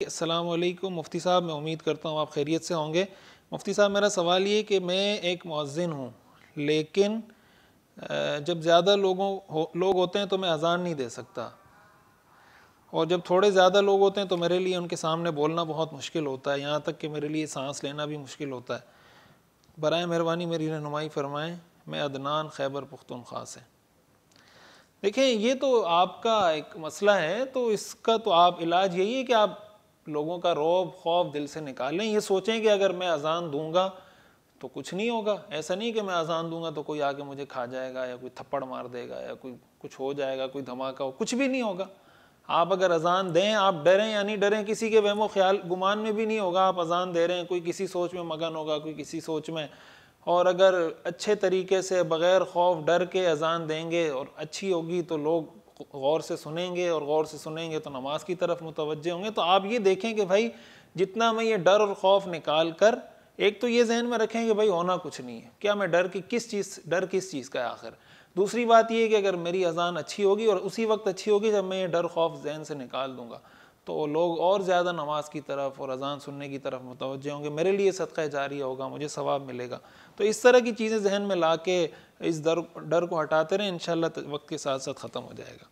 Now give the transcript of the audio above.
السلام علیکم مفتی صاحب، میں امید کرتا ہوں آپ خیریت سے ہوں گے۔ مفتی صاحب، میرا سوال یہ کہ میں ایک مؤذن ہوں، لیکن جب زیادہ لوگ ہوتے ہیں تو میں اذان نہیں دے سکتا، اور جب تھوڑے زیادہ لوگ ہوتے ہیں تو میرے لیے ان کے سامنے بولنا بہت مشکل ہوتا ہے، یہاں تک کہ میرے لیے سانس لینا بھی مشکل ہوتا ہے۔ برائے مہربانی میری رہنمائی فرمائیں۔ میں عدنان، خیبر پختونخوا سے۔ دیکھیں، یہ تو آپ کا ایک مسئلہ ہے، تو اس کا تو آپ علاج یہی ہے کہ آپ لوگوں کا رعب خوف دل سے نکالیں۔ یہ سوچیں کہ اگر میں اذان دوں گا تو کچھ نہیں ہوگا۔ ایسا نہیں کہ میں اذان دوں گا تو کوئی آگے مجھے کھا جائے گا یا کوئی تھپڑ مار دے گا یا کوئی کچھ ہو جائے گا، کوئی دھماکہ ہو، کچھ بھی نہیں ہوگا۔ آپ اگر اذان دیں، آپ ڈریں یا نہیں ڈریں، کسی کے وہم و خیال گمان میں بھی نہیں ہوگا آپ اذان دے رہے ہیں۔ کوئی کسی سوچ میں مگن ہوگا، کوئی کسی سوچ میں، اور اگر اچھے طریقے سے بغیر خوف ڈر کے اذان دیں گے اور اچھی ہوگی تو لوگ غور سے سنیں گے، اور غور سے سنیں گے تو نماز کی طرف متوجہ ہوں گے۔ تو آپ یہ دیکھیں کہ بھائی جتنا میں یہ ڈر اور خوف نکال کر، ایک تو یہ ذہن میں رکھیں کہ بھائی ہونا کچھ نہیں ہے، کیا میں ڈر کس چیز کا ہے آخر۔ دوسری بات یہ ہے کہ اگر میری اذان اچھی ہوگی، اور اسی وقت اچھی ہوگی جب میں یہ ڈر خوف ذہن سے نکال دوں گا، تو لوگ اور زیادہ نماز کی طرف اور اذان سننے کی طرف متوجہ ہوں گے، میرے لیے صدقہ جاریہ ہوگا، مجھے ثواب ملے گا۔ تو اس طرح کی چیزیں ذہن میں لا کے اس ڈر کو ہٹاتے رہیں، انشاءاللہ وقت کے ساتھ ساتھ ختم ہو جائے گا۔